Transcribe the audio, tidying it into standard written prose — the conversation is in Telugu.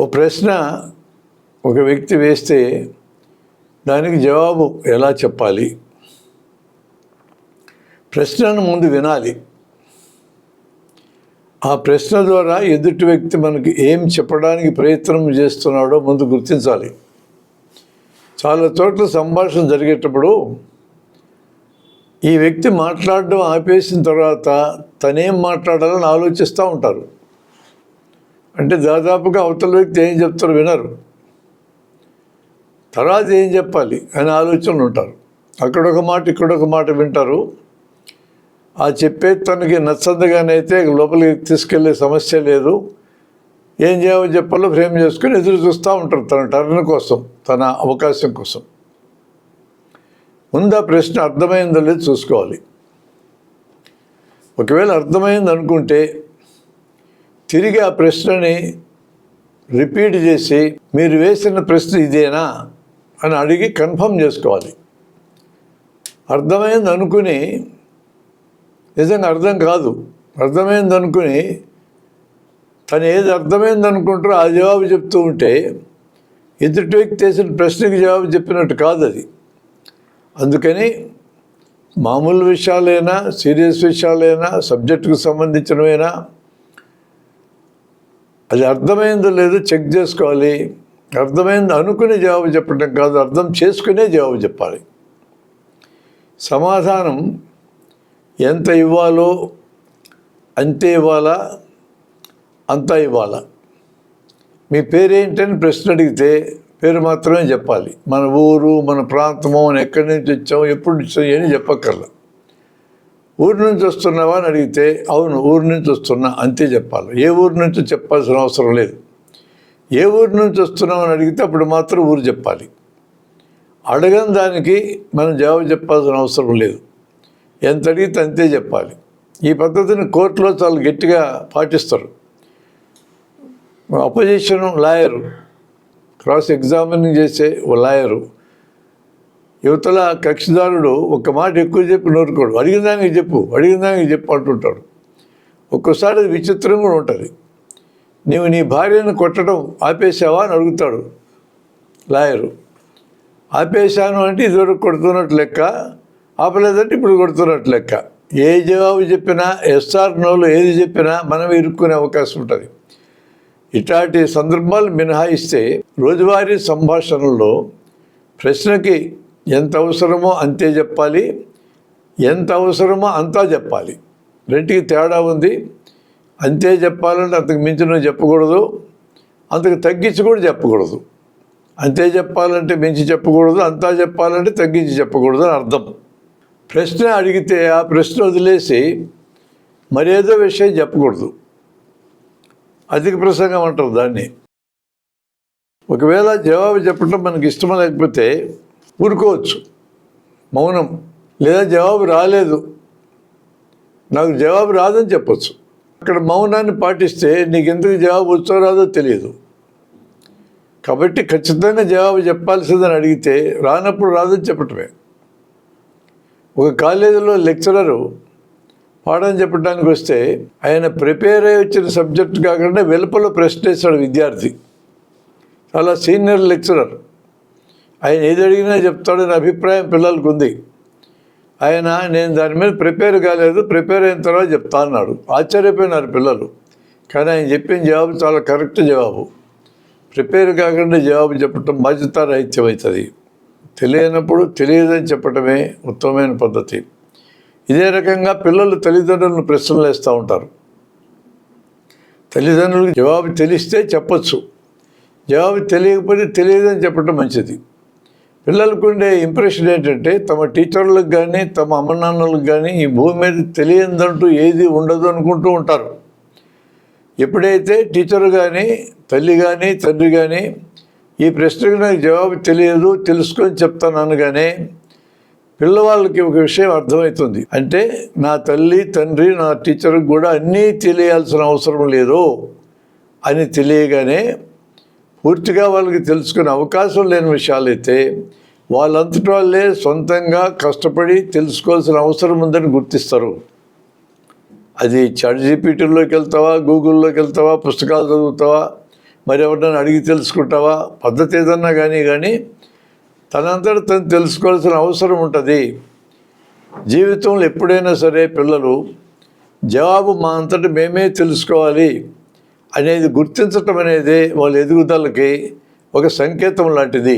ఓ ప్రశ్న ఒక వ్యక్తి వేస్తే దానికి జవాబు ఎలా చెప్పాలి? ప్రశ్నను ముందు వినాలి. ఆ ప్రశ్న ద్వారా ఎదుటి వ్యక్తి మనకి ఏం చెప్పడానికి ప్రయత్నం చేస్తున్నాడో ముందు గుర్తించాలి. చాలా చోట్ల సంభాషణ జరిగేటప్పుడు ఈ వ్యక్తి మాట్లాడడం ఆపేసిన తర్వాత తనేం మాట్లాడాలని ఆలోచిస్తూ ఉంటారు. అంటే దాదాపుగా అవతల వ్యక్తి ఏం చెప్తారో వినరు, తర్వాత ఏం చెప్పాలి అని ఆలోచనలు ఉంటారు. అక్కడొక మాట ఇక్కడొక మాట వింటారు. ఆ చెప్పేది తనకి నచ్చదుగానైతే లోపలికి తీసుకెళ్లే సమస్య లేదు. ఏం చేయాలో చెప్పాలో ఫ్రేమ్ చేసుకుని ఎదురు చూస్తూ ఉంటారు తన టర్న్ కోసం, తన అవకాశం కోసం. ముందు ఆ ప్రశ్న అర్థమైందో లేదో చూసుకోవాలి. ఒకవేళ అర్థమైంది అనుకుంటే తిరిగి ఆ ప్రశ్నని రిపీట్ చేసి మీరు వేసిన ప్రశ్న ఇదేనా అని అడిగి కన్ఫర్మ్ చేసుకోవాలి. అర్థమైంది అనుకుని నిజంగా అర్థం కాదు, అర్థమైంది అనుకుని తను ఏది అర్థమైంది అనుకుంటారో ఆ జవాబు చెప్తూ ఉంటే ఎదుటి వ్యక్తి చేసిన ప్రశ్నకి జవాబు చెప్పినట్టు కాదు అది. అందుకని మామూలు విషయాలైనా, సీరియస్ విషయాలైనా, సబ్జెక్టుకు సంబంధించినవైనా అది అర్థమైందో లేదో చెక్ చేసుకోవాలి. అర్థమైంది అనుకుని జవాబు చెప్పడం కాదు, అర్థం చేసుకునే జవాబు చెప్పాలి. సమాధానం ఎంత ఇవ్వాలో అంతే ఇవ్వాలా, అంతా ఇవ్వాలా. మీ పేరేంటని ప్రశ్న అడిగితే పేరు మాత్రమే చెప్పాలి. మన ఊరు, మన ప్రాంతము, మనం ఎక్కడి నుంచి వచ్చాము, ఎప్పుడు వచ్చాము అని చెప్పక్కర్లా. ఊరి నుంచి వస్తున్నావా అని అడిగితే అవును ఊరి నుంచి వస్తున్నా అంతే చెప్పాలి. ఏ ఊరి నుంచి చెప్పాల్సిన అవసరం లేదు. ఏ ఊరి నుంచి వస్తున్నావు అని అడిగితే అప్పుడు మాత్రం ఊరు చెప్పాలి. అడగని దానికి మనం జవాబు చెప్పాల్సిన అవసరం లేదు. ఎంత అడిగితే అంతే చెప్పాలి. ఈ పద్ధతిని కోర్టులో చాలా గట్టిగా పాటిస్తారు. అపోజిషన్ లాయరు, క్రాస్ ఎగ్జామినింగ్ చేసే ఓ లాయరు యువతల కక్షిదారుడు ఒక మాట ఎక్కువ చెప్పి నోరుకోడు. అడిగిన దానికి చెప్పు అంటుంటాడు. ఒక్కోసారి అది విచిత్రం కూడా ఉంటుంది. నీవు నీ భార్యను కొట్టడం ఆపేసావా అని అడుగుతాడు లాయరు. ఆపేశాను అంటే ఇదివరకు కొడుతున్నట్టు లెక్క, ఆపలేదంటే ఇప్పుడు కొడుతున్నట్టు లెక్క. ఏ జవాబు చెప్పినా ఎస్ఆర్ నోలో ఏది చెప్పినా మనం ఇరుక్కునే అవకాశం ఉంటుంది. ఇట్లాంటి సందర్భాలు మినహాయిస్తే రోజువారీ సంభాషణలో ప్రశ్నకి ఎంత అవసరమో అంతే చెప్పాలి, ఎంత అవసరమో అంతా చెప్పాలి. రెంటికి తేడా ఉంది. అంతే చెప్పాలంటే అంతకు మించిన చెప్పకూడదు, అంతకు తగ్గించి కూడా చెప్పకూడదు. అంతే చెప్పాలంటే మించి చెప్పకూడదు, అంతా చెప్పాలంటే తగ్గించి చెప్పకూడదు అని అర్థం. ప్రశ్న అడిగితే ఆ ప్రశ్న వదిలేసి మరేదో విషయం చెప్పకూడదు. అధిక ప్రసంగం అంటారు దాన్ని. ఒకవేళ జవాబు చెప్పడం మనకి ఇష్టం లేకపోతే ఊరుకోవచ్చు, మౌనం. లేదా జవాబు రాలేదు, నాకు జవాబు రాదని చెప్పచ్చు. అక్కడ మౌనాన్ని పాటిస్తే నీకు ఎందుకు జవాబు వచ్చో రాదో తెలియదు. కాబట్టి ఖచ్చితంగా జవాబు చెప్పాల్సిందని అడిగితే రానప్పుడు రాదని చెప్పటమే. ఒక కాలేజీలో లెక్చరరు పాఠం చెప్పడానికి వస్తే ఆయన ప్రిపేర్ అయ్యి వచ్చిన సబ్జెక్టు కాకుండా వెలుపల ప్రశ్న వేశాడు విద్యార్థి. చాలా సీనియర్ లెక్చరర్. ఆయన ఏది అడిగినా చెప్తాడని అభిప్రాయం పిల్లలకు ఉంది. ఆయన నేను దాని మీద ప్రిపేర్ కాలేదు, ప్రిపేర్ అయిన తర్వాత చెప్తా అన్నాడు. ఆశ్చర్యపోయినారు పిల్లలు. కానీ ఆయన చెప్పిన జవాబు చాలా కరెక్ట్ జవాబు. ప్రిపేర్ కాకుండా జవాబు చెప్పటం బాధ్యతారాహిత్యం అవుతుంది. తెలియనప్పుడు తెలియదని చెప్పటమే ఉత్తమమైన పద్ధతి. ఇదే రకంగా పిల్లలు తల్లిదండ్రులను ప్రశ్నలు వేస్తూ ఉంటారు. తల్లిదండ్రులకు జవాబు తెలిస్తే చెప్పచ్చు, జవాబు తెలియకపోతే తెలియదని చెప్పడం మంచిది. పిల్లలకు ఉండే ఇంప్రెషన్ ఏంటంటే తమ టీచర్లకు కానీ తమ అమ్మ నాన్నలకు కానీ ఈ భూమి మీద తెలియదంటూ ఏది ఉండదు అనుకుంటూ ఉంటారు. ఎప్పుడైతే టీచరు కానీ తల్లి కానీ తండ్రి కానీ ఈ ప్రశ్నకు నాకు జవాబు తెలియదు తెలుసుకొని చెప్తాను అనగానే పిల్లవాళ్ళకి ఒక విషయం అర్థమవుతుంది. అంటే నా తల్లి తండ్రి నా టీచర్కి కూడా అన్నీ తెలియాల్సిన అవసరం లేదు అని తెలియగానే పూర్తిగా వాళ్ళకి తెలుసుకునే అవకాశం లేని విషయాలైతే వాళ్ళంతటి వాళ్ళే సొంతంగా కష్టపడి తెలుసుకోవాల్సిన అవసరం ఉందని గుర్తిస్తారు. అది చాట్ జీపీటీలోకి వెళ్తావా, గూగుల్లోకి వెళ్తావా, పుస్తకాలు చదువుతావా, మరి ఎవరినైనా అడిగి తెలుసుకుంటావా? పద్ధతి ఏదన్నా కానీ తనంతట తను తెలుసుకోవాల్సిన అవసరం ఉంటుంది. జీవితంలో ఎప్పుడైనా సరే పిల్లలు జవాబు మా అంతటా మేమే తెలుసుకోవాలి అనేది గుర్తించటం అనేది వాళ్ళ ఎదుగుదలకి ఒక సంకేతం లాంటిది.